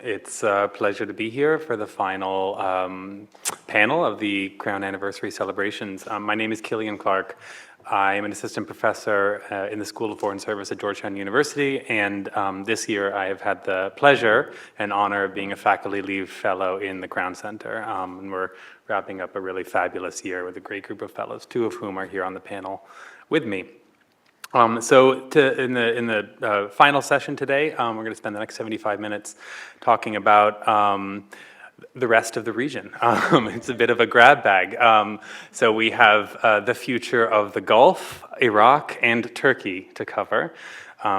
It's a pleasure to be here for the final panel of the Crown Anniversary celebrations. My name is Killian Clarke. I am an assistant professor in the School of Foreign Service at Georgetown University, and this year I have had the pleasure and honor of being a faculty leave fellow in the Crown Center. And we're wrapping up a really fabulous year with a great group of fellows, two of whom are here on the panel with me. In the final session today, we're going to spend the next 75 minutes talking about the rest of the region. It's a bit of a grab bag. So we have the future of the Gulf, Iraq, and Turkey to cover.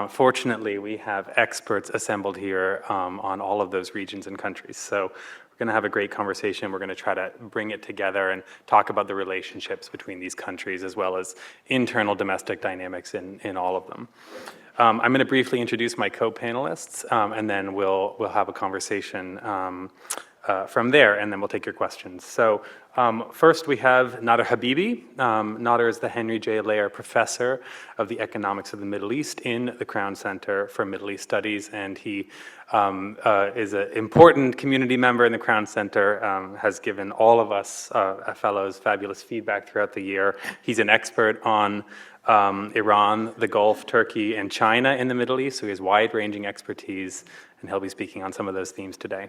Fortunately, we have experts assembled here on all of those regions and countries. So we're going to have a great conversation. We're going to try to bring it together and talk about the relationships between these countries as well as internal domestic dynamics in all of them. I'm going to briefly introduce my co-panelists, and then we'll have a conversation from there, and then we'll take your questions. So first we have Nader Habibi. Nader is the Henry J. Leir Professor of the Economics of the Middle East in the Crown Center for Middle East Studies, and he is an important community member in the Crown Center, has given all of us fellows fabulous feedback throughout the year. He's an expert on Iran, the Gulf, Turkey, and China in the Middle East, so he has wide-ranging expertise, and he'll be speaking on some of those themes today.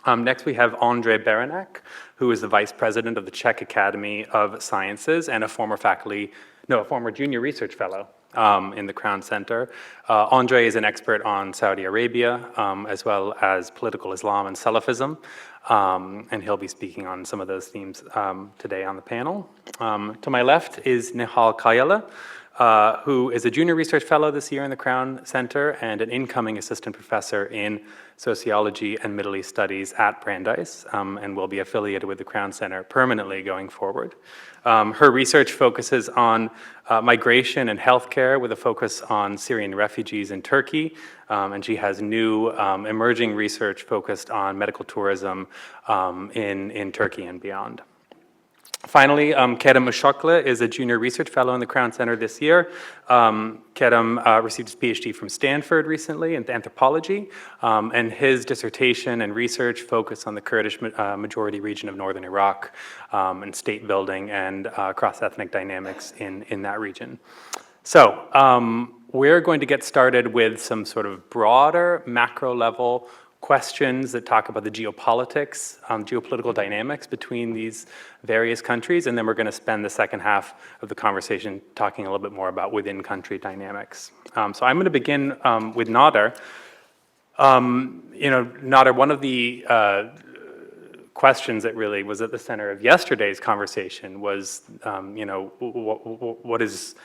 Next, we have Ondřej Beránek, who is the Vice President of the Czech Academy of Sciences and a former junior research fellow in the Crown Center. Ondřej is an expert on Saudi Arabia, as well as political Islam and Salafism, and he'll be speaking on some of those themes today on the panel. To my left is Nihal Kayala, who is a junior research fellow this year in the Crown Center and an incoming assistant professor in sociology and Middle East studies at Brandeis, and will be affiliated with the Crown Center permanently going forward. Her research focuses on migration and healthcare with a focus on Syrian refugees in Turkey, and she has new emerging research focused on medical tourism in Turkey and beyond. Finally, Kerem Uşaklı is a junior research fellow in the Crown Center this year. Kerem received his PhD from Stanford recently in anthropology, and his dissertation and research focus on the Kurdish majority region of northern Iraq and state building and cross-ethnic dynamics in that region. So we're going to get started with some sort of broader macro-level questions that talk about the geopolitics, geopolitical dynamics between these various countries, and then we're going to spend the second half of the conversation talking a little bit more about within-country dynamics. So I'm going to begin with Nader. Nader, one of the questions that really was at the center of yesterday's conversation was, what is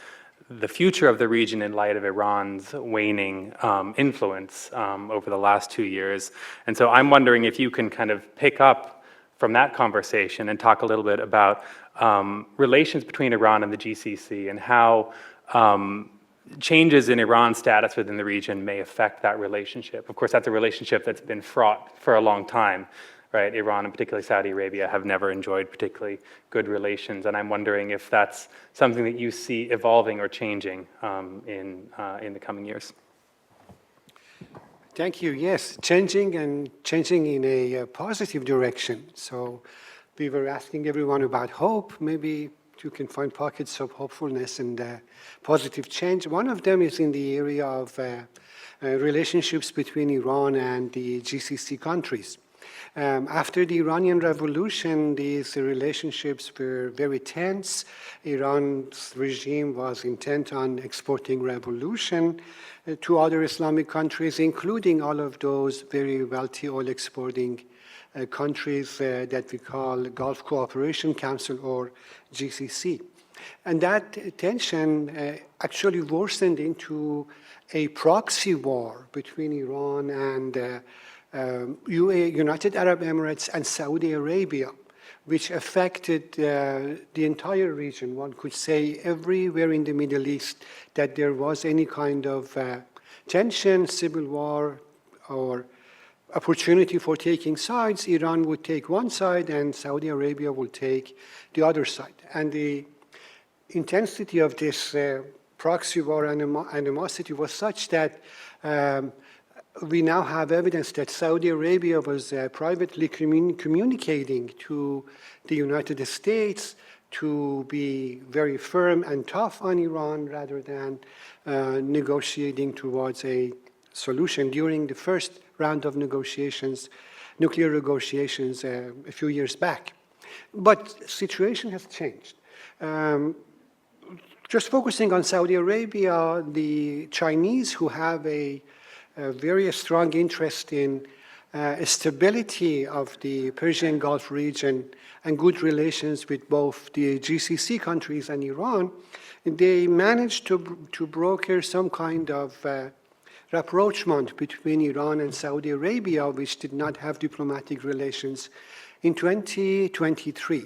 the future of the region in light of Iran's waning influence over the last 2 years. And so I'm wondering if you can kind of pick up from that conversation and talk a little bit about relations between Iran and the GCC and how changes in Iran's status within the region may affect that relationship. Of course, that's a relationship that's been fraught for a long time. Right, Iran and particularly Saudi Arabia have never enjoyed particularly good relations, and I'm wondering if that's something that you see evolving or changing in the coming years. Thank you. Yes, changing in a positive direction. So we were asking everyone about hope. Maybe you can find pockets of hopefulness and positive change. One of them is in the area of relationships between Iran and the GCC countries. After the Iranian Revolution, these relationships were very tense. Iran's regime was intent on exporting revolution to other Islamic countries, including all of those very wealthy oil-exporting countries that we call Gulf Cooperation Council or GCC. And that tension actually worsened into a proxy war between Iran and United Arab Emirates and Saudi Arabia, which affected the entire region. One could say everywhere in the Middle East that there was any kind of tension, civil war, or opportunity for taking sides, Iran would take one side and Saudi Arabia would take the other side. And the intensity of this proxy war animosity was such that we now have evidence that Saudi Arabia was privately communicating to the United States to be very firm and tough on Iran rather than negotiating towards a solution during the first round of negotiations, nuclear negotiations a few years back. But the situation has changed. Just focusing on Saudi Arabia, the Chinese, who have a very strong interest in stability of the Persian Gulf region and good relations with both the GCC countries and Iran, they managed to broker some kind of rapprochement between Iran and Saudi Arabia, which did not have diplomatic relations, in 2023.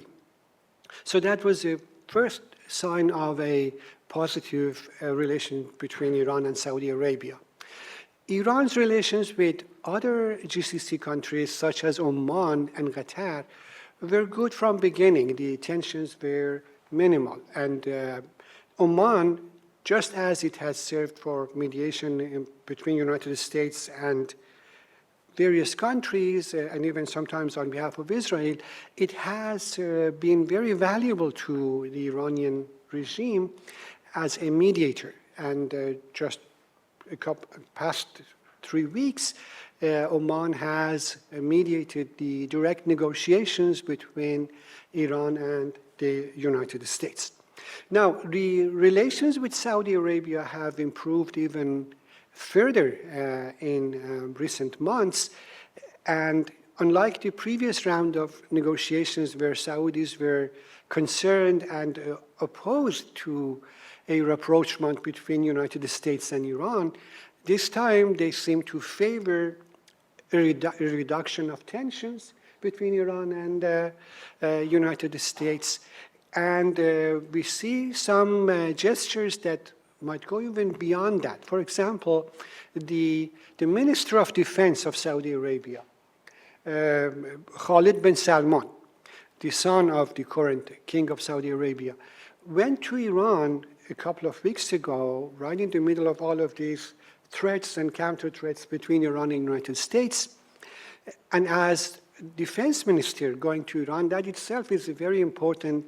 So that was the first sign of a positive relation between Iran and Saudi Arabia. Iran's relations with other GCC countries, such as Oman and Qatar, were good from beginning. The tensions were minimal. And Oman, just as it has served for mediation between United States and various countries, and even sometimes on behalf of Israel, it has been very valuable to the Iranian regime as a mediator. And just past 3 weeks, Oman has mediated the direct negotiations between Iran and the United States. Now, the relations with Saudi Arabia have improved even further in recent months. And unlike the previous round of negotiations where Saudis were concerned and opposed to a rapprochement between United States and Iran, this time they seem to favor a reduction of tensions between Iran and United States. And we see some gestures that might go even beyond that. For example, the Minister of Defense of Saudi Arabia, Khalid bin Salman, the son of the current king of Saudi Arabia, went to Iran a couple of weeks ago, right in the middle of all of these threats and counter-threats between Iran and the United States. And as defense minister going to Iran, that itself is a very important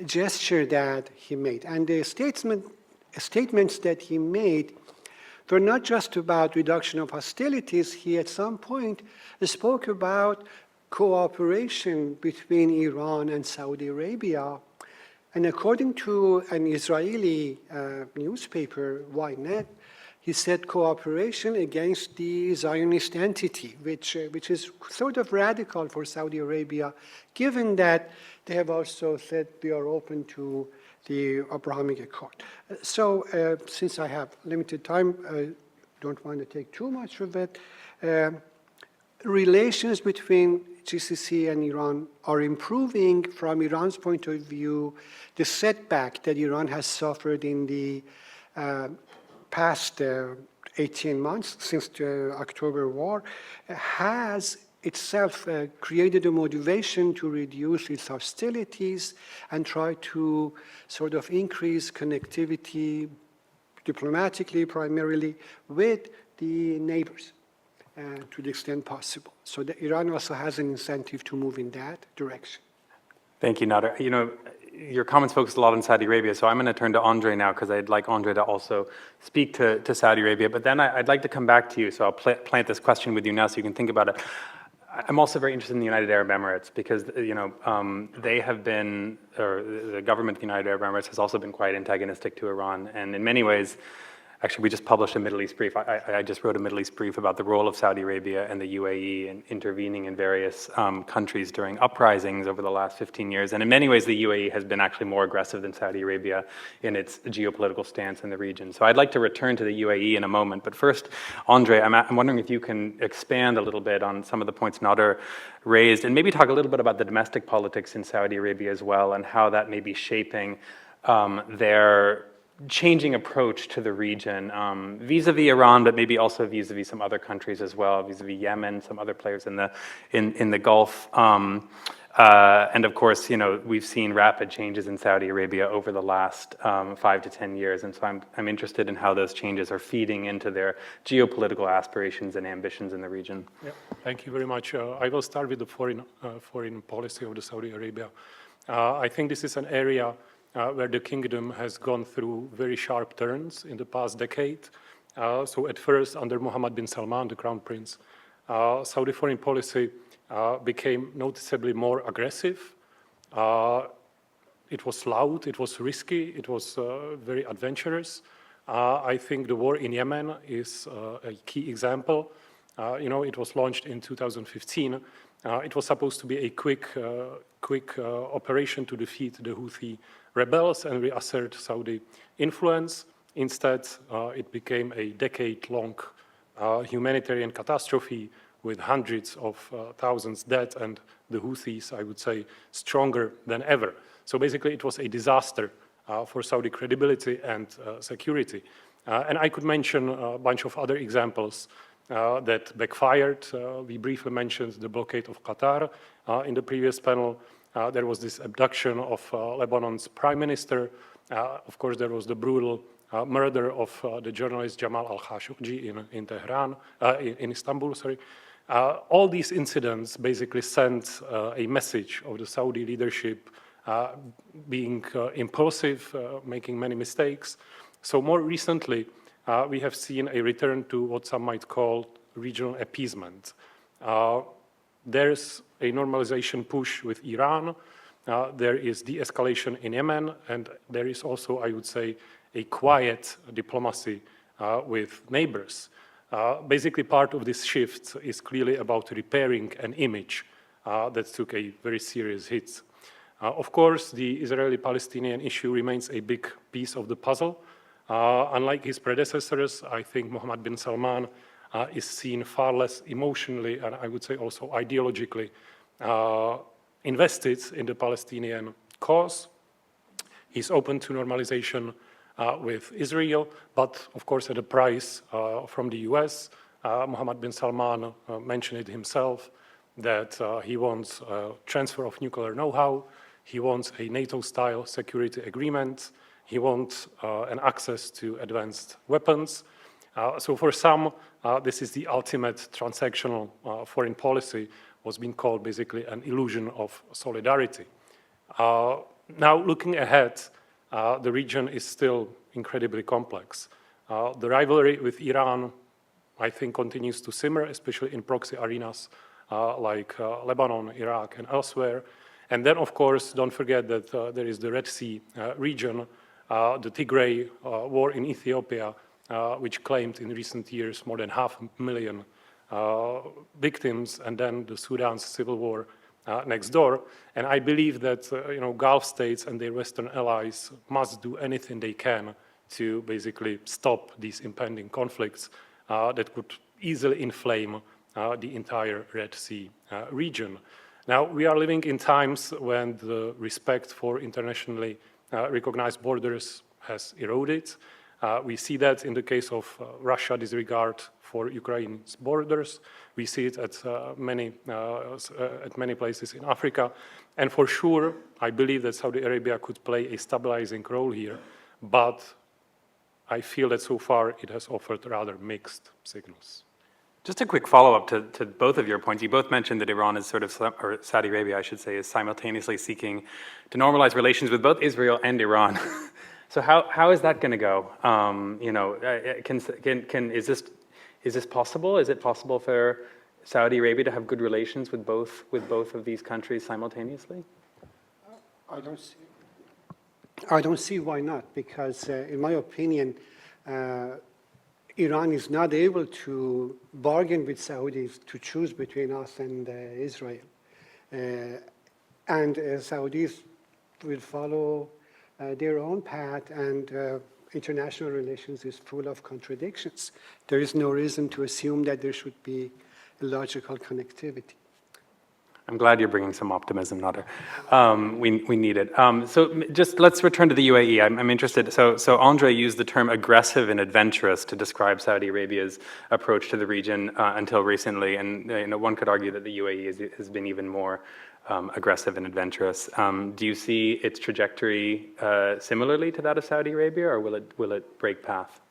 gesture that he made. And the statements that he made were not just about reduction of hostilities. He at some point spoke about cooperation between Iran and Saudi Arabia. And according to an Israeli newspaper, Ynet, he said cooperation against the Zionist entity, which is sort of radical for Saudi Arabia, given that they have also said they are open to the Abrahamic Accord. So since I have limited time, I don't want to take too much of it. Relations between GCC and Iran are improving. From Iran's point of view, the setback that Iran has suffered in the past 18 months since the October war has itself created a motivation to reduce its hostilities and try to sort of increase connectivity diplomatically, primarily, with the neighbors to the extent possible. So Iran also has an incentive to move in that direction. Thank you, Nader. You know, your comments focused a lot on Saudi Arabia, so I'm going to turn to Ondřej now because I'd like Ondřej to also speak to Saudi Arabia. But then I'd like to come back to you, so I'll plant this question with you now so you can think about it. I'm also very interested in the United Arab Emirates because, you know, they have been, or the government of the United Arab Emirates has also been quite antagonistic to Iran. And in many ways, actually, we just published a Middle East brief. I just wrote a Middle East brief about the role of Saudi Arabia and the UAE in intervening in various countries during uprisings over the last 15 years. And in many ways, the UAE has been actually more aggressive than Saudi Arabia in its geopolitical stance in the region. So I'd like to return to the UAE in a moment. But first, Ondřej, I'm wondering if you can expand a little bit on some of the points Nader raised and maybe talk a little bit about the domestic politics in Saudi Arabia as well and how that may be shaping their changing approach to the region, vis-a-vis Iran, but maybe also vis-a-vis some other countries as well, vis-a-vis Yemen, some other players in the Gulf. And of course, we've seen rapid changes in Saudi Arabia over the last 5 to 10 years. And so I'm interested in how those changes are feeding into their geopolitical aspirations and ambitions in the region. Yeah, thank you very much. I will start with the foreign policy of the Saudi Arabia. I think this is an area where the kingdom has gone through very sharp turns in the past decade. So at first, under Mohammed bin Salman, the crown prince, Saudi foreign policy became noticeably more aggressive. It was loud, it was risky, it was very adventurous. I think the war in Yemen is a key example. It was launched in 2015. It was supposed to be a quick operation to defeat the Houthi rebels and reassert Saudi influence. Instead, it became a decade-long humanitarian catastrophe with hundreds of thousands dead and the Houthis, I would say, stronger than ever. So basically, it was a disaster for Saudi credibility and security. And I could mention a bunch of other examples that backfired. We briefly mentioned the blockade of Qatar in the previous panel. There was this abduction of Lebanon's prime minister. Of course, there was the brutal murder of the journalist Jamal al-Khashoggi in Tehran, in Istanbul, sorry. All these incidents basically sent a message of the Saudi leadership being impulsive, making many mistakes. So more recently, we have seen a return to what some might call regional appeasement. There's a normalization push with Iran. There is de-escalation in Yemen, and there is also, I would say, a quiet diplomacy with neighbors. Basically, part of this shift is clearly about repairing an image that took a very serious hit. Of course, the Israeli-Palestinian issue remains a big piece of the puzzle. Unlike his predecessors, I think Mohammed bin Salman is seen far less emotionally and I would say also ideologically invested in the Palestinian cause. He's open to normalization with Israel, but of course at a price from the US. Mohammed bin Salman mentioned it himself that he wants transfer of nuclear know-how, he wants a NATO-style security agreement, he wants an access to advanced weapons. So for some, this is the ultimate transactional foreign policy, what's been called basically an illusion of solidarity. Now looking ahead, the region is still incredibly complex. The rivalry with Iran, I think, continues to simmer, especially in proxy arenas like Lebanon, Iraq, and elsewhere. And then, of course, don't forget that there is the Red Sea region, the Tigray war in Ethiopia, which claimed in recent years more than 500,000 victims, and then the Sudan's civil war next door. And I believe that Gulf states and their Western allies must do anything they can to basically stop these impending conflicts that could easily inflame the entire Red Sea region. Now, we are living in times when the respect for internationally recognized borders has eroded. We see that in the case of Russia's disregard for Ukraine's borders. We see it at many places in Africa. And for sure, I believe that Saudi Arabia could play a stabilizing role here, but I feel that so far it has offered rather mixed signals. Just a quick follow-up to both of your points. You both mentioned that Iran is or Saudi Arabia, I should say, is simultaneously seeking to normalize relations with both Israel and Iran. So how is that going to go? Is this possible? Is it possible for Saudi Arabia to have good relations with both of these countries simultaneously? I don't see why not, because in my opinion, Iran is not able to bargain with Saudis to choose between us and Israel. And Saudis will follow their own path, and international relations is full of contradictions. There is no reason to assume that there should be a logical connectivity. I'm glad you're bringing some optimism, Nader. We need it. So just let's return to the UAE. I'm interested. So Ondřej used the term aggressive and adventurous to describe Saudi Arabia's approach to the region until recently. And one could argue that the UAE has been even more aggressive and adventurous. Do you see its trajectory similarly to that of Saudi Arabia, or will it break path?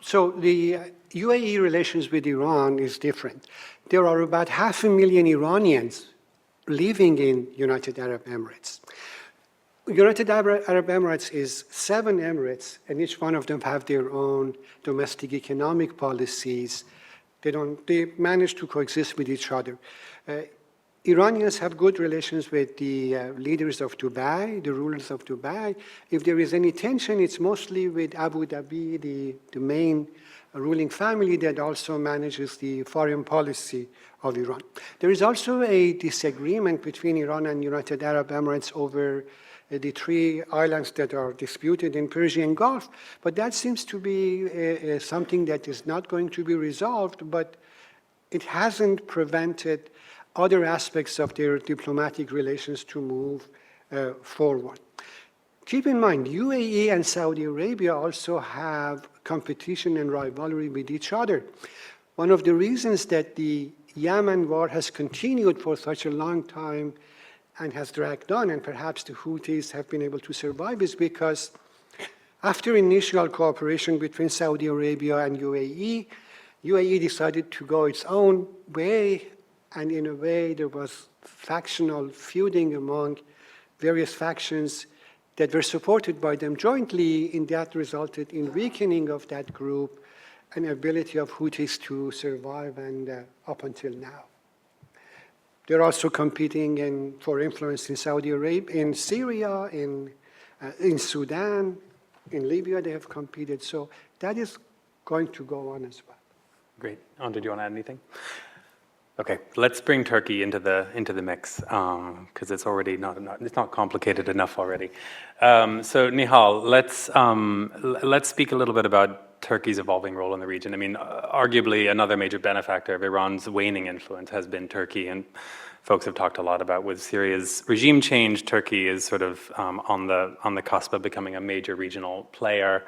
So the UAE relations with Iran is different. There are about 500,000 Iranians living in United Arab Emirates. United Arab Emirates is 7 emirates, and each one of them have their own domestic economic policies. They manage to coexist with each other. Iranians have good relations with the leaders of Dubai, the rulers of Dubai. If there is any tension, it's mostly with Abu Dhabi, the main ruling family that also manages the foreign policy of Iran. There is also a disagreement between Iran and United Arab Emirates over the 3 islands that are disputed in Persian Gulf, but that seems to be something that is not going to be resolved, but it hasn't prevented other aspects of their diplomatic relations to move forward. Keep in mind, UAE and Saudi Arabia also have competition and rivalry with each other. One of the reasons that the Yemen war has continued for such a long time and has dragged on, and perhaps the Houthis have been able to survive, is because after initial cooperation between Saudi Arabia and UAE decided to go its own way, and in a way there was factional feuding among various factions that were supported by them jointly, and that resulted in weakening of that group and ability of Houthis to survive and up until now. They're also competing for influence in Saudi Arabia, in Syria, in Sudan, in Libya they have competed. So that is going to go on as well. Great. Ondřej, do you want to add anything? Okay, let's bring Turkey into the mix because it's already not complicated enough already. So Nihal, let's speak a little bit about Turkey's evolving role in the region. I mean, arguably another major benefactor of Iran's waning influence has been Turkey, and folks have talked a lot about with Syria's regime change. Turkey is sort of on the cusp of becoming a major regional player.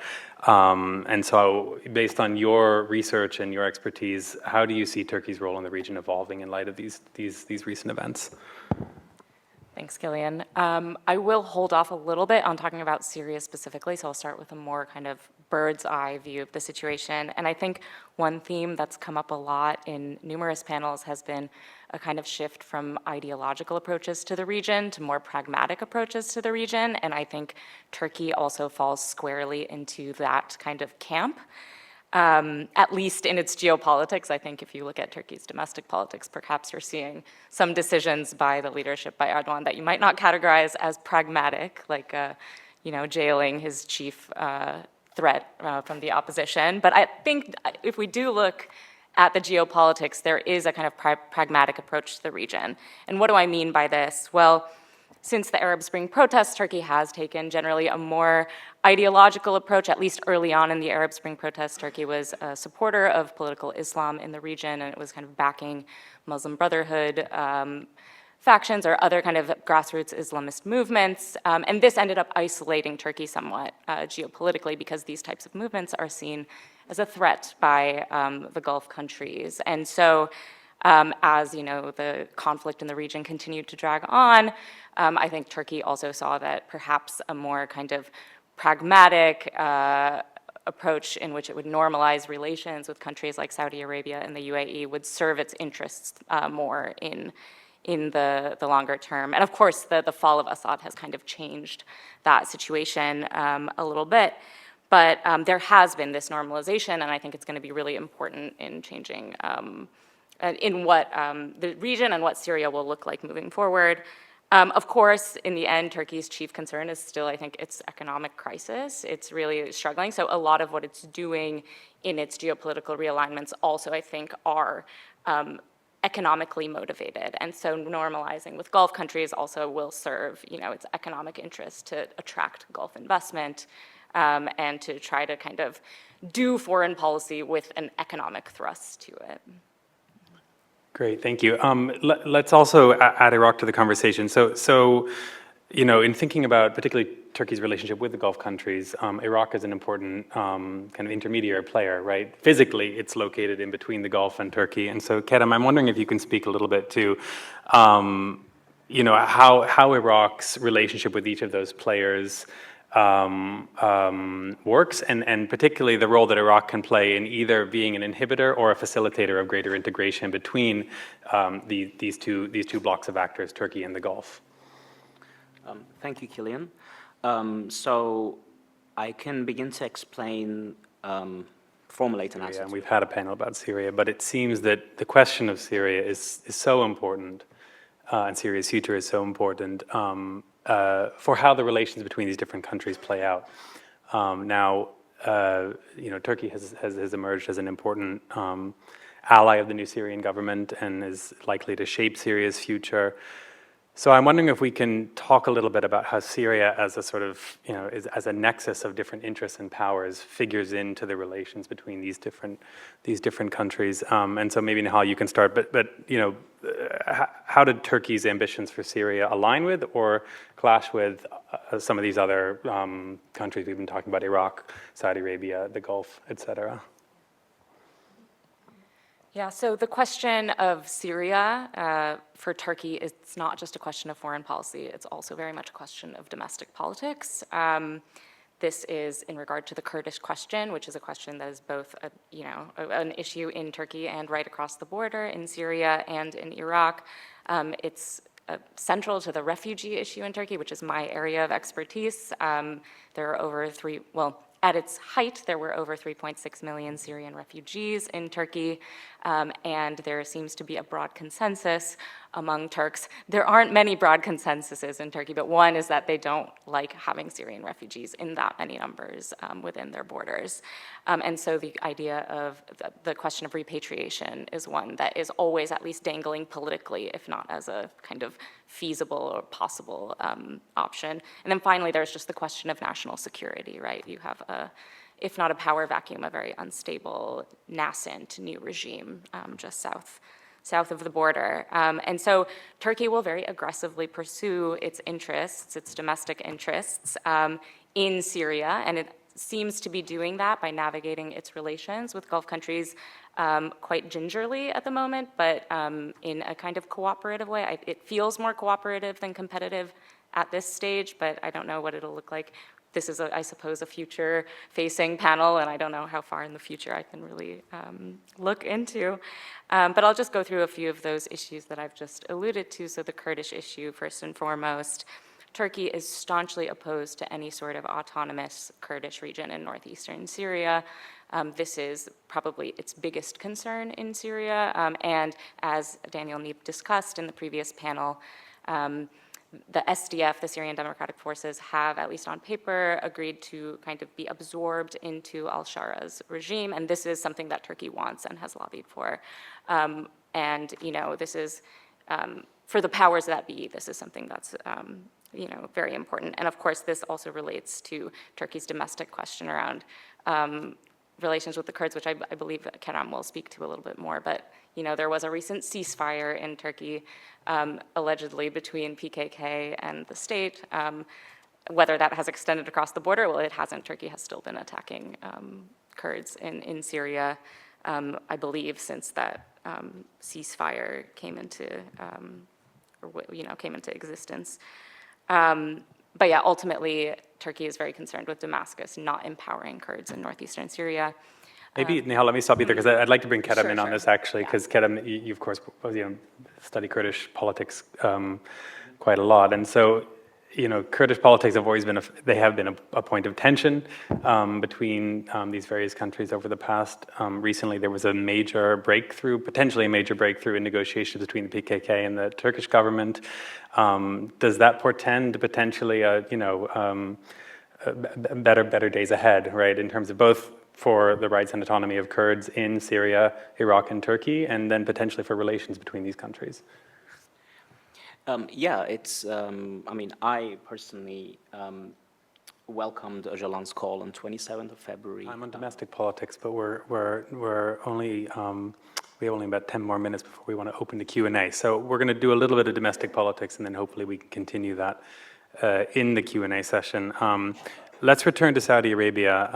And so, based on your research and your expertise, how do you see Turkey's role in the region evolving in light of these recent events? Thanks, Killian. I will hold off a little bit on talking about Syria specifically, so I'll start with a more kind of bird's eye view of the situation. And I think one theme that's come up a lot in numerous panels has been a kind of shift from ideological approaches to the region to more pragmatic approaches to the region. And I think Turkey also falls squarely into that kind of camp. At least in its geopolitics. I think if you look at Turkey's domestic politics, perhaps you're seeing some decisions by the leadership by Erdogan that you might not categorize as pragmatic, like jailing his chief threat from the opposition. But I think if we do look at the geopolitics, there is a kind of pragmatic approach to the region. And what do I mean by this? Well, since the Arab Spring protests, Turkey has taken generally a more ideological approach. At least early on in the Arab Spring protests, Turkey was a supporter of political Islam in the region, and it was kind of backing Muslim Brotherhood factions or other kind of grassroots Islamist movements. And this ended up isolating Turkey somewhat geopolitically, because these types of movements are seen as a threat by the Gulf countries. And so as the conflict in the region continued to drag on, I think Turkey also saw that perhaps a more kind of pragmatic approach in which it would normalize relations with countries like Saudi Arabia and the UAE would serve its interests more in the longer term. And of course, the fall of Assad has kind of changed that situation a little bit. But there has been this normalization, and I think it's going to be really important in changing in what the region and what Syria will look like moving forward. Of course, in the end, Turkey's chief concern is still, I think, its economic crisis. It's really struggling. So a lot of what it's doing in its geopolitical realignments also, I think, are economically motivated. And so normalizing with Gulf countries also will serve, its economic interest to attract Gulf investment and to try to kind of do foreign policy with an economic thrust to it. Great, thank you. Let's also add Iraq to the conversation. So in thinking about particularly Turkey's relationship with the Gulf countries, Iraq is an important kind of intermediary player, right? Physically, it's located in between the Gulf and Turkey. And so, Kerem, I'm wondering if you can speak a little bit to, how Iraq's relationship with each of those players works, and particularly the role that Iraq can play in either being an inhibitor or a facilitator of greater integration between these two blocks of actors, Turkey and the Gulf. Thank you, Killian. So I can begin to explain, formulate an answer. And we've had a panel about Syria, but it seems that the question of Syria is so important, and Syria's future is so important for how the relations between these different countries play out. Now, Turkey has emerged as an important ally of the new Syrian government and is likely to shape Syria's future. So I'm wondering if we can talk a little bit about how Syria, as a sort of, as a nexus of different interests and powers, figures into the relations between these different countries. And so maybe Nihal, you can start. But how did Turkey's ambitions for Syria align with or clash with some of these other countries we've been talking about: Iraq, Saudi Arabia, the Gulf, etc.? Yeah, so the question of Syria for Turkey, it's not just a question of foreign policy, it's also very much a question of domestic politics. This is in regard to the Kurdish question, which is a question that is both an issue in Turkey and right across the border in Syria and in Iraq. It's central to the refugee issue in Turkey, which is my area of expertise. There are at its height, there were over 3.6 million Syrian refugees in Turkey, and there seems to be a broad consensus among Turks. There aren't many broad consensuses in Turkey, but one is that they don't like having Syrian refugees in that many numbers within their borders. And so the idea of the question of repatriation is one that is always at least dangling politically, if not as a kind of feasible or possible option. And then finally, there's just the question of national security, right? You have if not a power vacuum, a very unstable, nascent new regime just south of the border. And so Turkey will very aggressively pursue its interests, its domestic interests in Syria, and it seems to be doing that by navigating its relations with Gulf countries quite gingerly at the moment, but in a kind of cooperative way. It feels more cooperative than competitive at this stage, but I don't know what it'll look like. This is, I suppose, a future-facing panel, and I don't know how far in the future I can really look into. But I'll just go through a few of those issues that I've just alluded to. So the Kurdish issue, first and foremost. Turkey is staunchly opposed to any sort of autonomous Kurdish region in northeastern Syria. This is probably its biggest concern in Syria. And as Daniel Neep discussed in the previous panel, the SDF, the Syrian Democratic Forces, have, at least on paper, agreed to kind of be absorbed into al-Shara's regime, and this is something that Turkey wants and has lobbied for. And, this is, for the powers that be, this is something that's, very important. And of course, this also relates to Turkey's domestic question around relations with the Kurds, which I believe Kerem will speak to a little bit more, but there was a recent ceasefire in Turkey, allegedly between PKK and the state. Whether that has extended across the border, well, it hasn't. Turkey has still been attacking Kurds in Syria, I believe, since that ceasefire came into existence. But yeah, ultimately, Turkey is very concerned with Damascus not empowering Kurds in northeastern Syria. Maybe, Nihal, let me stop you there, because I'd like to bring Kerem in on Sure. this, actually, because Kerem, you, of course, study Kurdish politics quite a lot. And so, Kurdish politics have always been, a point of tension between these various countries over the past. Recently, there was potentially a major breakthrough in negotiations between the PKK and the Turkish government. Does that portend potentially better days ahead, right, in terms of both for the rights and autonomy of Kurds in Syria, Iraq, and Turkey, and then potentially for relations between these countries? It's, I personally welcomed Öcalan's call on 27th of February. I'm on domestic politics, but we're only, we have only about 10 more minutes before we want to open the Q&A. So we're going to do a little bit of domestic politics, and then hopefully we can continue that in the Q&A session. Let's return to Saudi Arabia.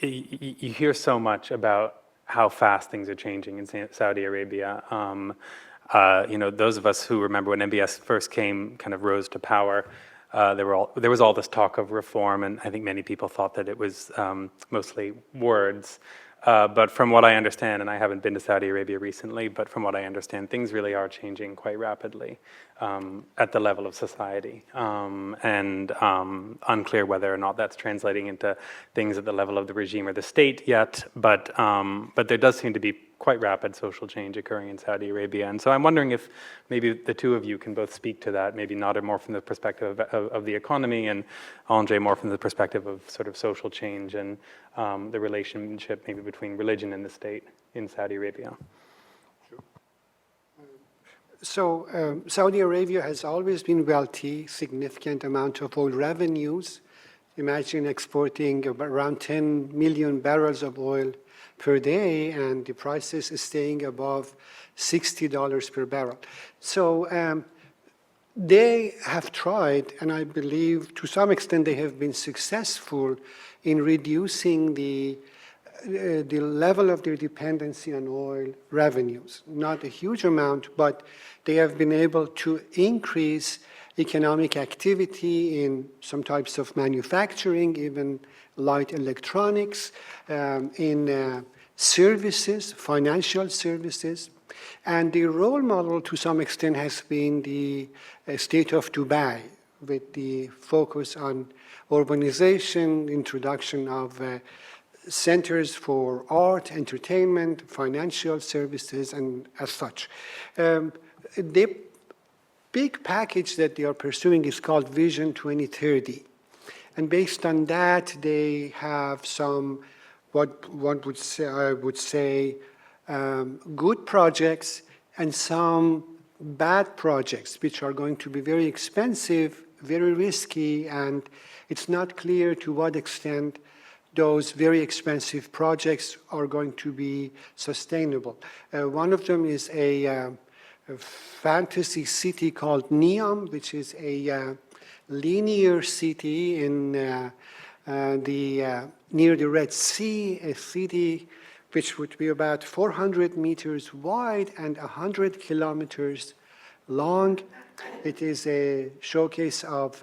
You hear so much about how fast things are changing in Saudi Arabia. Those of us who remember when MBS first came, kind of rose to power, there was all this talk of reform, and I think many people thought that it was mostly words. But from what I understand, and I haven't been to Saudi Arabia recently, but from what I understand, things really are changing quite rapidly at the level of society. And unclear whether or not that's translating into things at the level of the regime or the state yet, but there does seem to be quite rapid social change occurring in Saudi Arabia. And so I'm wondering if maybe the two of you can both speak to that, maybe Nader more from the perspective of the economy and Ondřej more from the perspective of sort of social change and the relationship maybe between religion and the state in Saudi Arabia. So Saudi Arabia has always been wealthy, significant amount of oil revenues. Imagine exporting around 10 million barrels of oil per day, and the prices is staying above $60 per barrel. So they have tried, and I believe to some extent they have been successful in reducing the level of their dependency on oil revenues. Not a huge amount, but they have been able to increase economic activity in some types of manufacturing, even light electronics, in services, financial services. And the role model to some extent has been the state of Dubai, with the focus on urbanization, introduction of centers for art, entertainment, financial services, and as such. The big package that they are pursuing is called Vision 2030. And based on that, they have some, what one would say, I would say, good projects and some bad projects, which are going to be very expensive, very risky, and it's not clear to what extent those very expensive projects are going to be sustainable. One of them is a fantasy city called Neom, which is a linear city in near the Red Sea, a city which would be about 400 meters wide and 100 kilometers long. It is a showcase of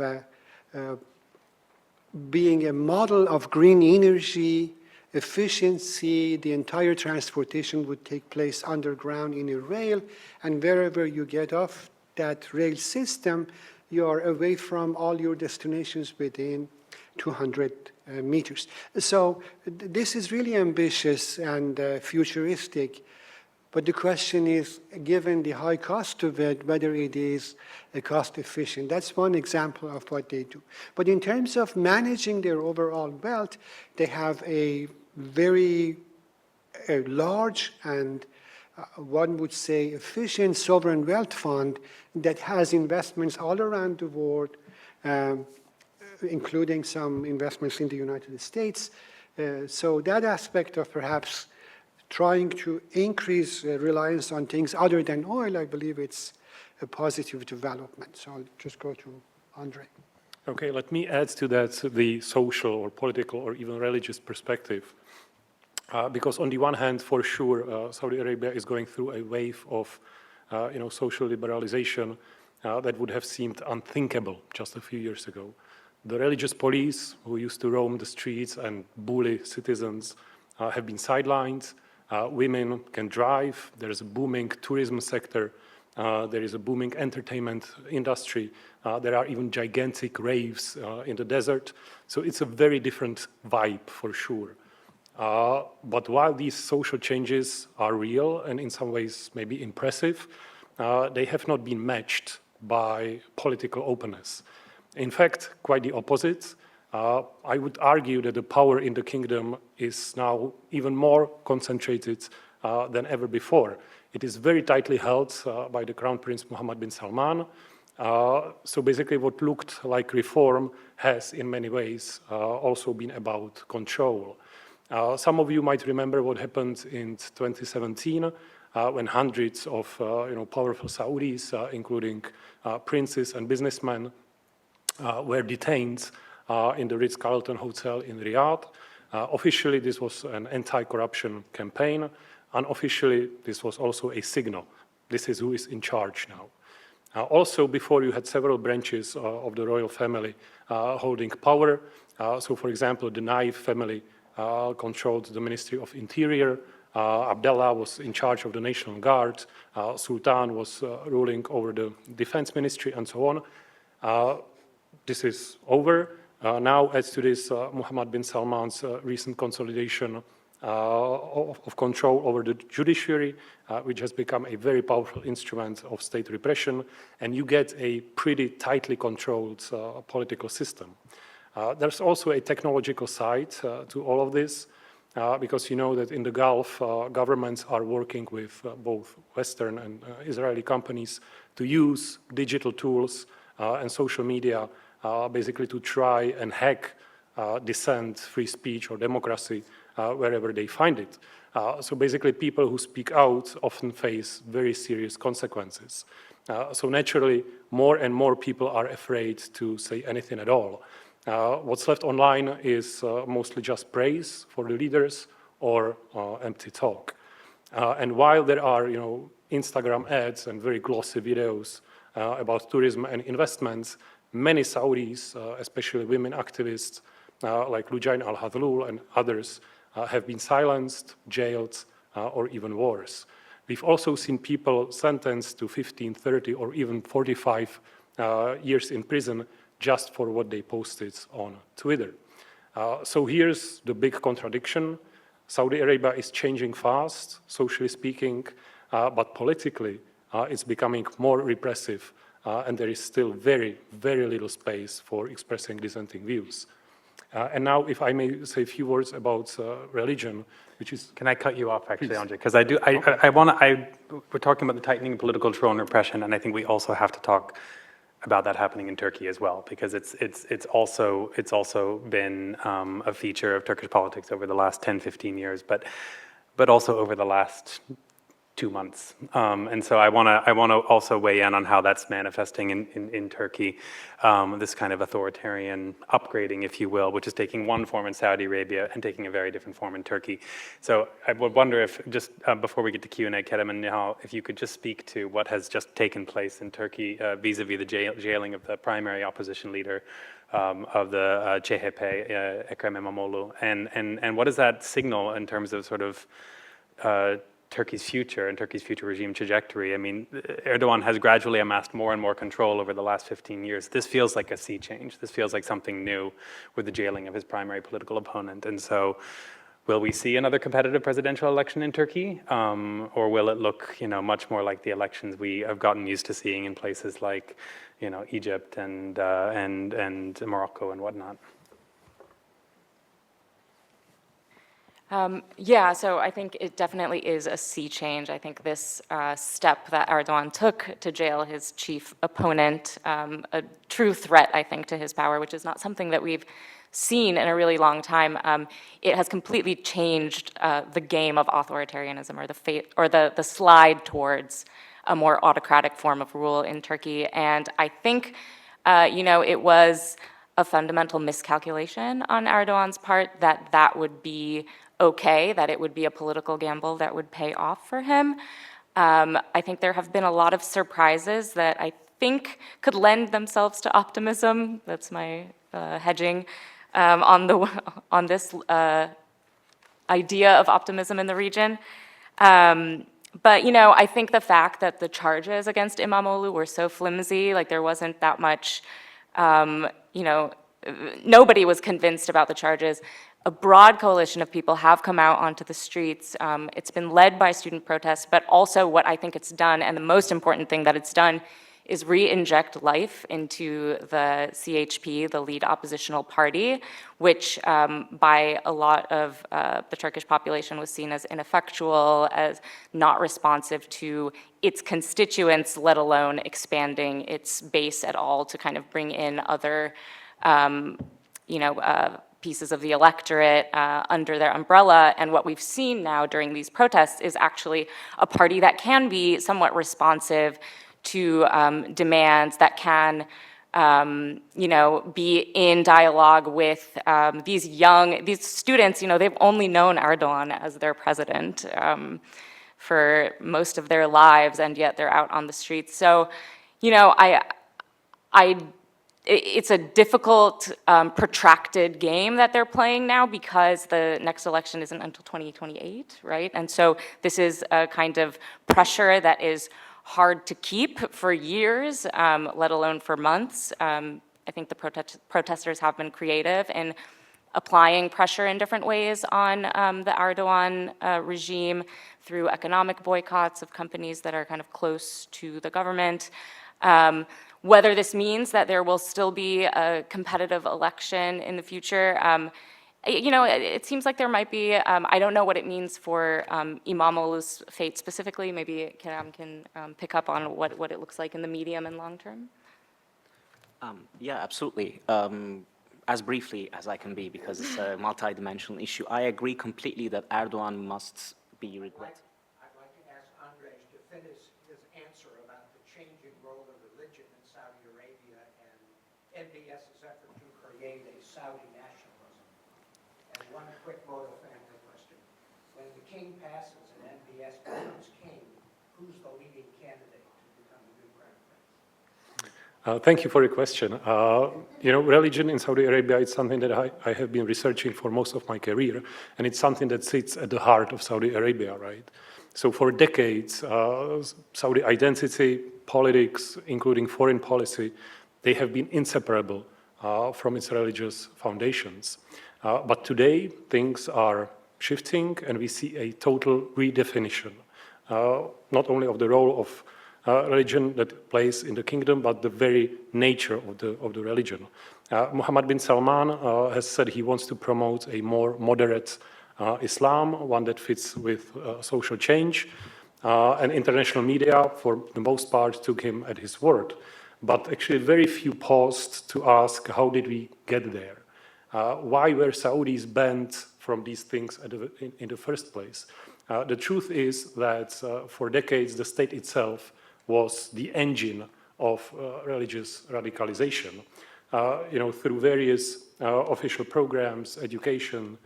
being a model of green energy, efficiency. The entire transportation would take place underground in a rail, and wherever you get off that rail system, you are away from all your destinations within 200 meters. So this is really ambitious and futuristic, but the question is, given the high cost of it, whether it is cost efficient. That's one example of what they do. But in terms of managing their overall wealth, they have a very large and one would say efficient sovereign wealth fund that has investments all around the world, including some investments in the United States. So that aspect of perhaps trying to increase reliance on things other than oil, I believe it's a positive development. So I'll just go to Ondřej. Okay, let me add to that the social or political or even religious perspective. Because on the one hand, for sure, Saudi Arabia is going through a wave of social liberalization that would have seemed unthinkable just a few years ago. The religious police who used to roam the streets and bully citizens have been sidelined. Women can drive. There is a booming tourism sector. There is a booming entertainment industry. There are even gigantic raves in the desert. So it's a very different vibe for sure. But while these social changes are real and in some ways maybe impressive, they have not been matched by political openness. In fact, quite the opposite. I would argue that the power in the kingdom is now even more concentrated than ever before. It is very tightly held by the Crown Prince Mohammed bin Salman. So basically what looked like reform has in many ways also been about control. Some of you might remember what happened in 2017 when hundreds of powerful Saudis, including princes and businessmen, were detained in the Ritz-Carlton Hotel in Riyadh. Officially, this was an anti-corruption campaign. Unofficially, this was also a signal. This is who is in charge now. Also, before, you had several branches of the royal family holding power. So, for example, the Naif family controlled the Ministry of Interior. Abdullah was in charge of the National Guard. Sultan was ruling over the Defense Ministry, and so on. This is over. Now, as to this, Mohammed bin Salman's recent consolidation of control over the judiciary, which has become a very powerful instrument of state repression, and you get a pretty tightly controlled political system. There's also a technological side to all of this, because you know that in the Gulf, governments are working with both Western and Israeli companies to use digital tools and social media basically to try and hack dissent, free speech, or democracy wherever they find it. So basically, people who speak out often face very serious consequences. So naturally, more and more people are afraid to say anything at all. What's left online is mostly just praise for the leaders or empty talk. And while there are, Instagram ads and very glossy videos about tourism and investments, many Saudis, especially women activists like Lujain al-Hadlul and others, have been silenced, jailed, or even worse. We've also seen people sentenced to 15, 30, or even 45 years in prison just for what they posted on Twitter. So here's the big contradiction. Saudi Arabia is changing fast, socially speaking, but politically it's becoming more repressive, and there is still very, very little space for expressing dissenting views. And now, if I may say a few words about religion, which is... Can I cut you off, actually, Please. Ondřej? Because we're talking about the tightening of political control and repression, and I think we also have to talk about that happening in Turkey as well, because it's also been a feature of Turkish politics over the last 10, 15 years, but also over the last 2 months. And so I want to also weigh in on how that's manifesting in Turkey, this kind of authoritarian upgrading, if you will, which is taking one form in Saudi Arabia and taking a very different form in Turkey. So I would wonder if, just before we get to Q&A, Kerem and Nihal, if you could just speak to what has just taken place in Turkey vis-a-vis the jailing of the primary opposition leader of the CHP, Ekrem İmamoğlu, and what does that signal in terms of sort of Turkey's future and Turkey's future regime trajectory? I mean, Erdogan has gradually amassed more and more control over the last 15 years. This feels like a sea change. This feels like something new with the jailing of his primary political opponent. And so will we see another competitive presidential election in Turkey? Or will it look, much more like the elections we have gotten used to seeing in places like, Egypt and Morocco and whatnot? Yeah, so I think it definitely is a sea change. I think this step that Erdogan took to jail his chief opponent, a true threat, I think, to his power, which is not something that we've seen in a really long time. It has completely changed the game of authoritarianism, or the slide towards a more autocratic form of rule in Turkey. And I think, it was a fundamental miscalculation on Erdogan's part that would be okay, that it would be a political gamble that would pay off for him. I think there have been a lot of surprises that I think could lend themselves to optimism. That's my hedging on this idea of optimism in the region. But, I think the fact that the charges against İmamoğlu were so flimsy, like there wasn't that much, nobody was convinced about the charges. A broad coalition of people have come out onto the streets. It's been led by student protests, but also what I think it's done, and the most important thing that it's done, is re-inject life into the CHP, the lead oppositional party, which by a lot of the Turkish population was seen as ineffectual, as not responsive to its constituents, let alone expanding its base at all to kind of bring in other, pieces of the electorate under their umbrella. And what we've seen now during these protests is actually a party that can be somewhat responsive to demands, that can be in dialogue with these students. They've only known Erdogan as their president for most of their lives, and yet they're out on the streets. So, it's a difficult, protracted game that they're playing now because the next election isn't until 2028, right? And so this is a kind of pressure that is hard to keep for years, let alone for months. I think the protesters have been creative in applying pressure in different ways on the Erdogan regime through economic boycotts of companies that are kind of close to the government. Whether this means that there will still be a competitive election in the future, it seems like there might be. I don't know what it means for Imamoglu's fate specifically. Maybe Kerem can pick up on what it looks like in the medium and long term. Yeah, absolutely. As briefly as I can be, because it's a multi-dimensional issue, I agree completely that Erdogan must be regretted. I'd like to ask Ondřej to finish his answer about the changing role of religion in Saudi Arabia and MBS's effort to create a Saudi nationalism. And one quick modal family question. When the king passes and MBS becomes king, who's the leading candidate to become the new crown prince? Thank you for your question. Religion in Saudi Arabia is something that I have been researching for most of my career, and it's something that sits at the heart of Saudi Arabia, right? So for decades, Saudi identity, politics, including foreign policy, they have been inseparable from its religious foundations. But today, things are shifting, and we see a total redefinition, not only of the role of religion that plays in the kingdom, but the very nature of the religion. Mohammed bin Salman has said he wants to promote a more moderate Islam, one that fits with social change, and international media, for the most part, took him at his word. But actually, very few paused to ask, how did we get there? Why were Saudis banned from these things in the first place? The truth is that for decades, the state itself was the engine of religious radicalization. Through various official programs, education,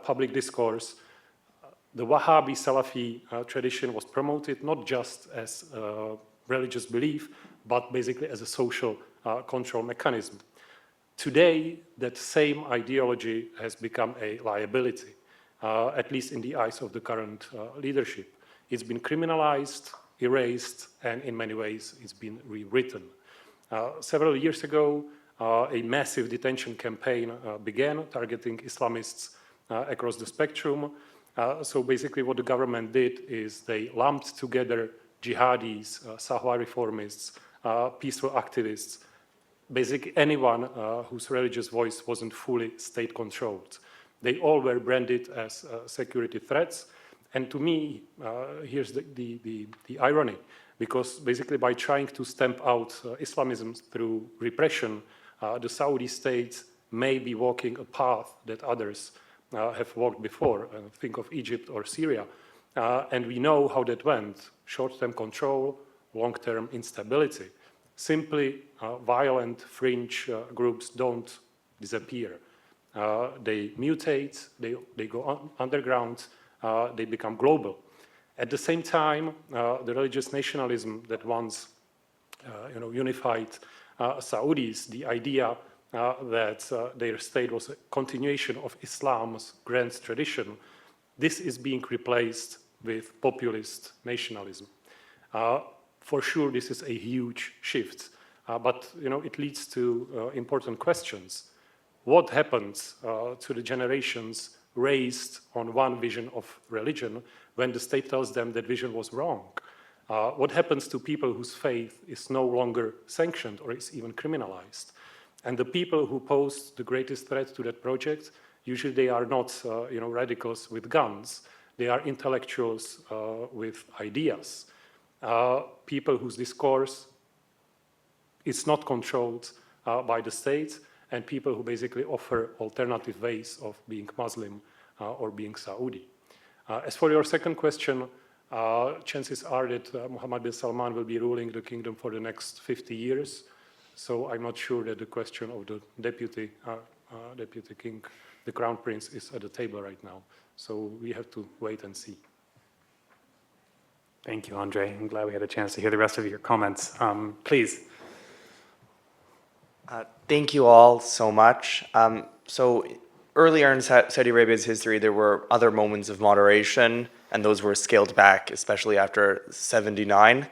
public discourse, the Wahhabi Salafi tradition was promoted not just as religious belief, but basically as a social control mechanism. Today, that same ideology has become a liability, at least in the eyes of the current leadership. It's been criminalized, erased, and in many ways it's been rewritten. Several years ago, a massive detention campaign began targeting Islamists across the spectrum. So basically what the government did is they lumped together jihadis, Sahwa reformists, peaceful activists, basically anyone whose religious voice wasn't fully state-controlled. They all were branded as security threats. And to me, here's the irony, because basically by trying to stamp out Islamism through repression, the Saudi state may be walking a path that others have walked before. Think of Egypt or Syria. And we know how that went. Short-term control, long-term instability. Simply, violent fringe groups don't disappear. They mutate, they go underground, they become global. At the same time, the religious nationalism that once unified Saudis, the idea that their state was a continuation of Islam's grand tradition, this is being replaced with populist nationalism. For sure, this is a huge shift, but it leads to important questions. What happens to the generations raised on one vision of religion when the state tells them that vision was wrong? What happens to people whose faith is no longer sanctioned or is even criminalized? And the people who pose the greatest threat to that project, usually they are not radicals with guns. They are intellectuals with ideas. People whose discourse is not controlled by the state, and people who basically offer alternative ways of being Muslim or being Saudi. As for your second question, chances are that Mohammed bin Salman will be ruling the kingdom for the next 50 years. So I'm not sure that the question of the deputy king, the crown prince, is at the table right now. So we have to wait and see. Thank you, Ondřej. I'm glad we had a chance to hear the rest of your comments. Please. Thank you all so much. So earlier in Saudi Arabia's history, there were other moments of moderation, and those were scaled back, especially after '79.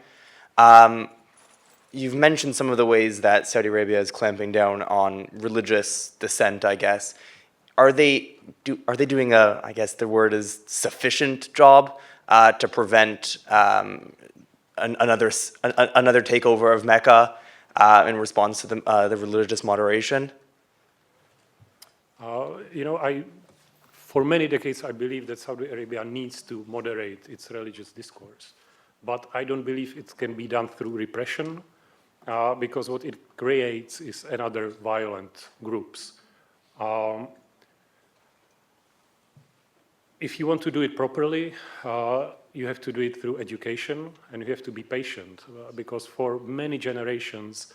You've mentioned some of the ways that Saudi Arabia is clamping down on religious dissent, I guess. Are they doing a, I guess the word is sufficient job to prevent another takeover of Mecca in response to the religious moderation? For many decades, I believe that Saudi Arabia needs to moderate its religious discourse. But I don't believe it can be done through repression, because what it creates is another violent groups. If you want to do it properly, you have to do it through education, and you have to be patient, because for many generations,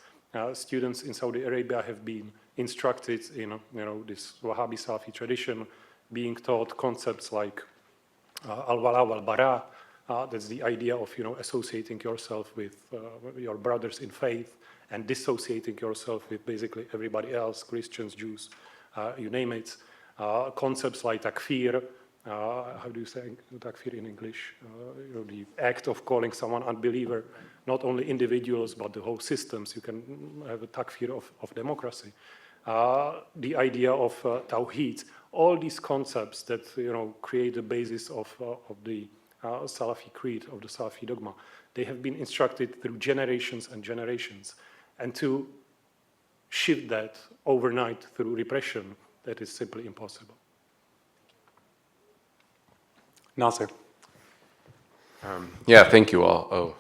students in Saudi Arabia have been instructed in this Wahhabi Salafi tradition, being taught concepts like al-wala wal-bara. That's the idea of associating yourself with your brothers in faith and dissociating yourself with basically everybody else, Christians, Jews, you name it. Concepts like takfir, how do you say takfir in English? The act of calling someone unbeliever, not only individuals but the whole systems. You can have a takfir of democracy. The idea of tawheed, all these concepts that create the basis of the Salafi creed, of the Salafi dogma, they have been instructed through generations and generations. And to shift that overnight through repression, that is simply impossible. Nasser. Yeah, thank you all.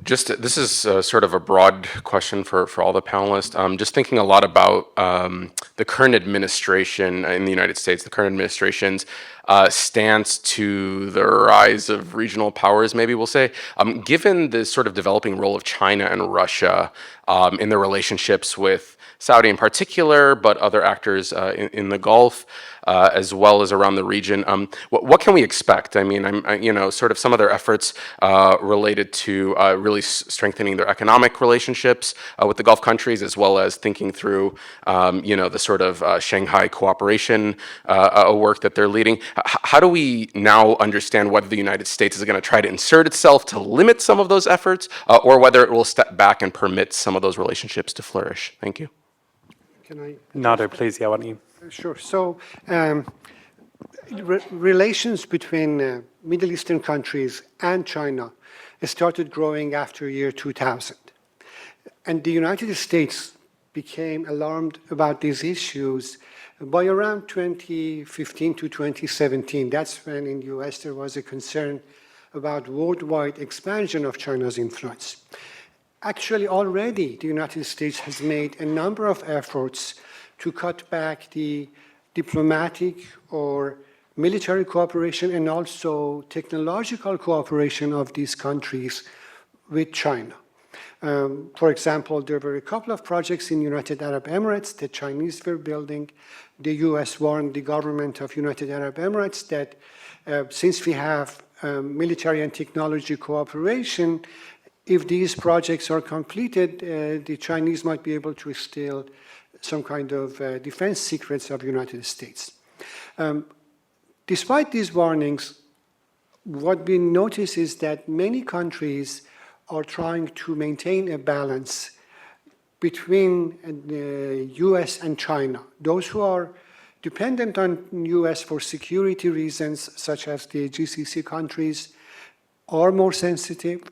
This is sort of a broad question for all the panelists. Just thinking a lot about the current administration in the United States, the current administration's stance to the rise of regional powers, maybe we'll say. Given the sort of developing role of China and Russia in their relationships with Saudi in particular, but other actors in the Gulf, as well as around the region. What can we expect? I mean, sort of some of their efforts related to really strengthening their economic relationships with the Gulf countries, as well as thinking through, the sort of Shanghai cooperation work that they're leading. How do we now understand whether the United States is going to try to insert itself to limit some of those efforts, or whether it will step back and permit some of those relationships to flourish? Thank you. Can I? Nader, please. Yeah, why don't you? Sure. So relations between Middle Eastern countries and China started growing after year 2000. And the United States became alarmed about these issues by around 2015 to 2017. That's when in the US there was a concern about worldwide expansion of China's influence. Actually, already the United States has made a number of efforts to cut back the diplomatic or military cooperation and also technological cooperation of these countries with China. For example, there were a couple of projects in United Arab Emirates that Chinese were building. The US warned the government of United Arab Emirates that since we have military and technology cooperation, if these projects are completed, the Chinese might be able to steal some kind of defense secrets of the United States. Despite these warnings, what we notice is that many countries are trying to maintain a balance between the US and China. Those who are dependent on US for security reasons, such as the GCC countries, are more sensitive.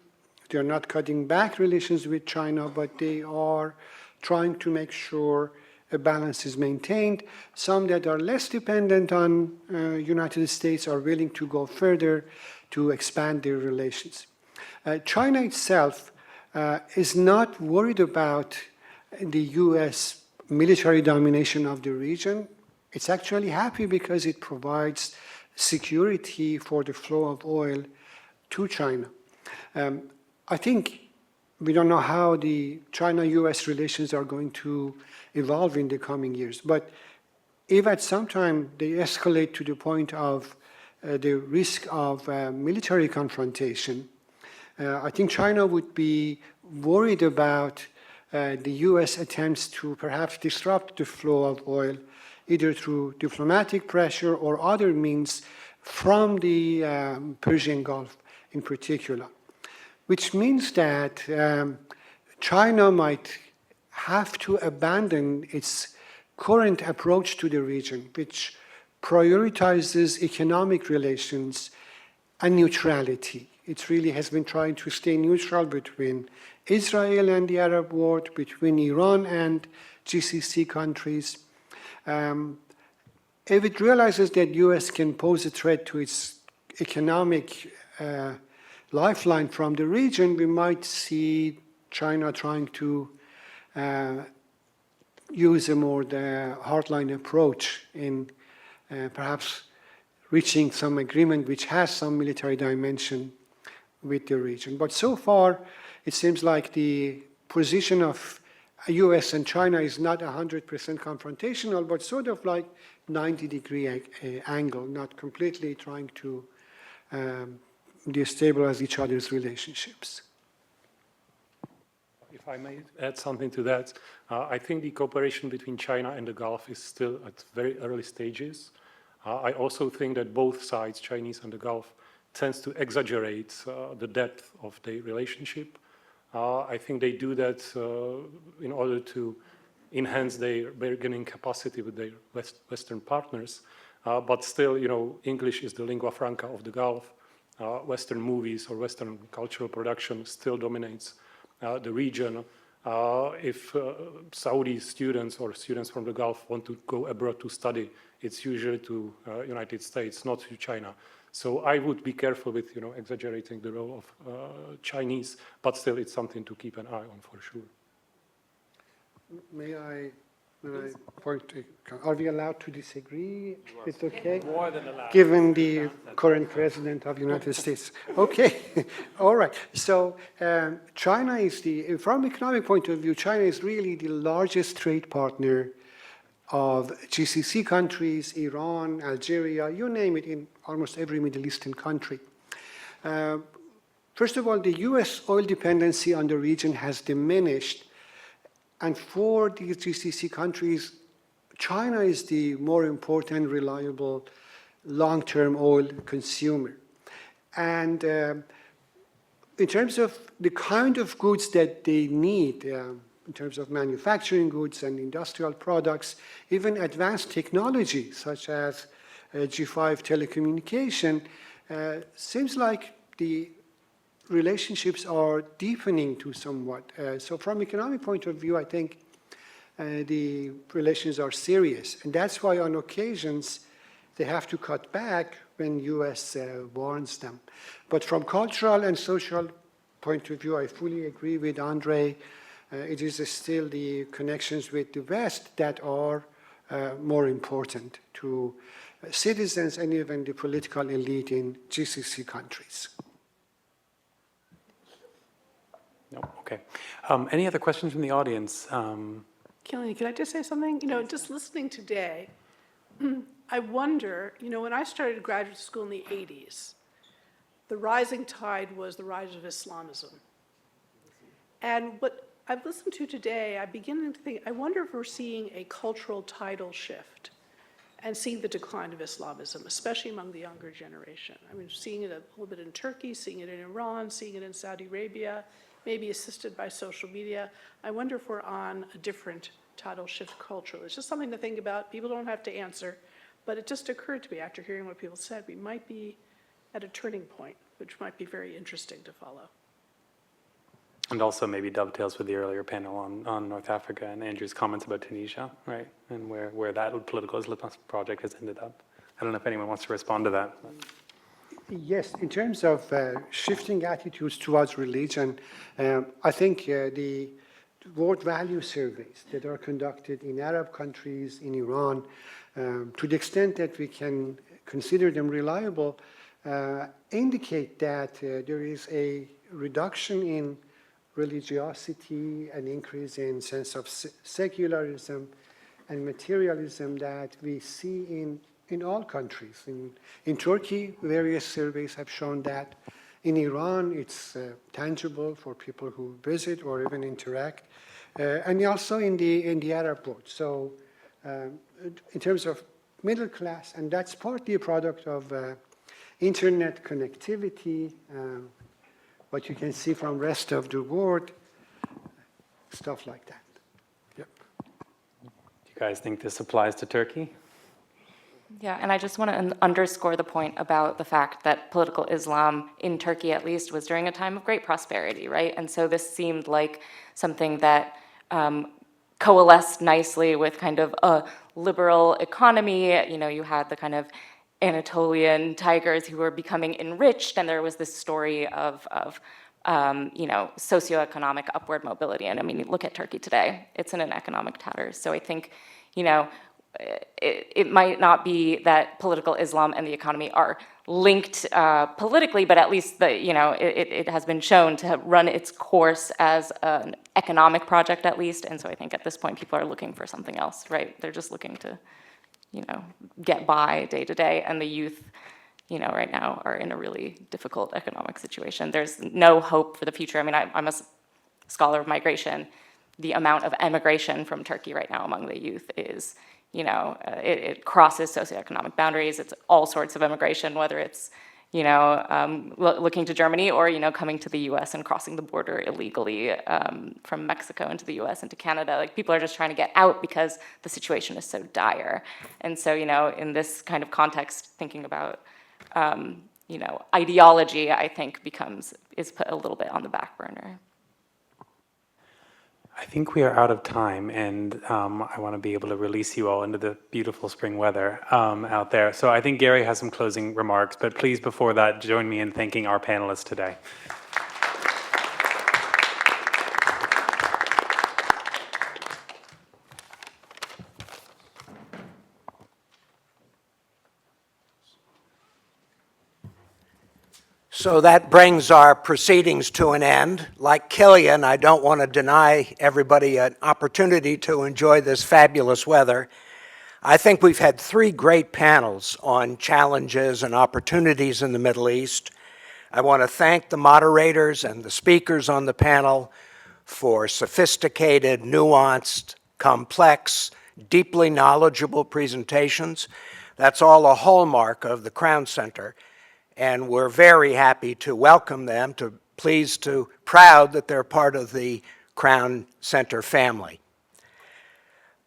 They're not cutting back relations with China, but they are trying to make sure a balance is maintained. Some that are less dependent on United States are willing to go further to expand their relations. China itself is not worried about the US military domination of the region. It's actually happy because it provides security for the flow of oil to China. I think we don't know how the China-US relations are going to evolve in the coming years, but if at some time they escalate to the point of the risk of military confrontation, I think China would be worried about the US attempts to perhaps disrupt the flow of oil, either through diplomatic pressure or other means from the Persian Gulf in particular, which means that China might have to abandon its current approach to the region, which prioritizes economic relations and neutrality. It really has been trying to stay neutral between Israel and the Arab world, between Iran and GCC countries. If it realizes that US can pose a threat to its economic lifeline from the region, we might see China trying to use a more hardline approach in perhaps reaching some agreement which has some military dimension with the region. But so far, it seems like the position of US and China is not 100% confrontational, but sort of like 90-degree angle, not completely trying to destabilize each other's relationships. If I may add something to that, I think the cooperation between China and the Gulf is still at very early stages. I also think that both sides, Chinese and the Gulf, tends to exaggerate the depth of their relationship. I think they do that in order to enhance their bargaining capacity with their Western partners. But still, English is the lingua franca of the Gulf. Western movies or Western cultural production still dominates the region. If Saudi students or students from the Gulf want to go abroad to study, it's usually to United States, not to China. So I would be careful with exaggerating the role of Chinese, but still it's something to keep an eye on for sure. May I point? Are we allowed to disagree? It's okay? More than allowed. Given the current president of the United States. Okay, all right. So China is from economic point of view, China is really the largest trade partner of GCC countries, Iran, Algeria, you name it, in almost every Middle Eastern country. First of all, the US oil dependency on the region has diminished. And for these GCC countries, China is the more important, reliable, long-term oil consumer. And in terms of the kind of goods that they need, in terms of manufacturing goods and industrial products, even advanced technology such as G5 telecommunication, seems like the relationships are deepening to somewhat. So from economic point of view, I think the relations are serious. And that's why on occasions they have to cut back when US warns them. But from cultural and social point of view, I fully agree with Ondřej. It is still the connections with the West that are more important to citizens and even the political elite in GCC countries. No, okay. Any other questions from the audience? Killian, can I just say something? Just listening today, I wonder, when I started graduate school in the 80s, the rising tide was the rise of Islamism. And what I've listened to today, I'm beginning to think, I wonder if we're seeing a cultural tidal shift and seeing the decline of Islamism, especially among the younger generation. I mean, seeing it a little bit in Turkey, seeing it in Iran, seeing it in Saudi Arabia, maybe assisted by social media. I wonder if we're on a different tidal shift culturally. It's just something to think about. People don't have to answer, but it just occurred to me after hearing what people said, we might be at a turning point, which might be very interesting to follow. And also maybe dovetails with the earlier panel on North Africa and Andrew's comments about Tunisia, right? And where that political Islamist project has ended up. I don't know if anyone wants to respond to that. Yes, in terms of shifting attitudes towards religion, I think the world value surveys that are conducted in Arab countries, in Iran, to the extent that we can consider them reliable, indicate that there is a reduction in religiosity, an increase in sense of secularism and materialism that we see in all countries. In Turkey, various surveys have shown that. In Iran, it's tangible for people who visit or even interact, and also in the Arab world. So in terms of middle class, and that's partly a product of internet connectivity, what you can see from rest of the world, stuff like that. Yep. Do you guys think this applies to Turkey? Yeah, and I just want to underscore the point about the fact that political Islam, in Turkey at least, was during a time of great prosperity, right? And so this seemed like something that coalesced nicely with kind of a liberal economy. You know, you had the kind of Anatolian tigers who were becoming enriched, and there was this story of you know, socioeconomic upward mobility. And I mean, look at Turkey today; it's in an economic tatters. So I think, you know, it might not be that political Islam and the economy are linked politically, but at least you know, it has been shown to run its course as an economic project at least. And so I think at this point, people are looking for something else, right? They're just looking to, you know, get by day to day, and the youth, you know, right now are in a really difficult economic situation. There's no hope for the future. I mean, I'm a scholar of migration. The amount of emigration from Turkey right now among the youth is, you know, it crosses socioeconomic boundaries. It's all sorts of immigration, whether it's, you know, looking to Germany or, you know, coming to the US and crossing the border illegally from Mexico into the US into Canada. Like, people are just trying to get out because the situation is so dire. And so, you know, in this kind of context, thinking about, you know, ideology, I think is put a little bit on the back burner. I think we are out of time, and I want to be able to release you all into the beautiful spring weather out there. So I think Gary has some closing remarks, but please, before that, join me in thanking our panelists today. So that brings our proceedings to an end. Like Killian, I don't want to deny everybody an opportunity to enjoy this fabulous weather. I think we've had 3 great panels on challenges and opportunities in the Middle East. I want to thank the moderators and the speakers on the panel for sophisticated, nuanced, complex, deeply knowledgeable presentations. That's all a hallmark of the Crown Center. And we're very happy to welcome them, proud that they're part of the Crown Center family.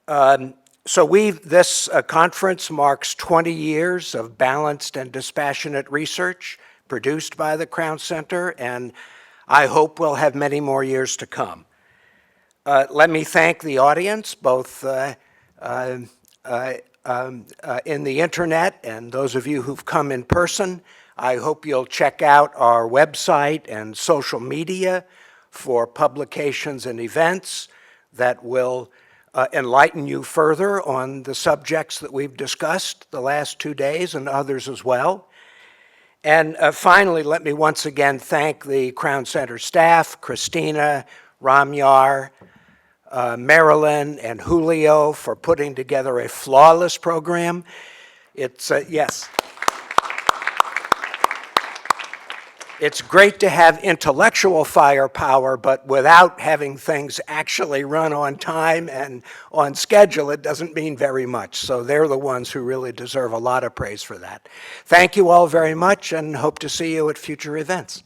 This conference marks 20 years of balanced and dispassionate research produced by the Crown Center, and I hope we'll have many more years to come. Let me thank the audience, both in the internet and those of you who've come in person. I hope you'll check out our website and social media for publications and events that will enlighten you further on the subjects that we've discussed the last 2 days and others as well. And finally, let me once again thank the Crown Center staff, Christina, Ramyar, Marilyn, and Julio for putting together a flawless program. It's, yes. It's great to have intellectual firepower, but without having things actually run on time and on schedule, it doesn't mean very much. So they're the ones who really deserve a lot of praise for that. Thank you all very much, and hope to see you at future events.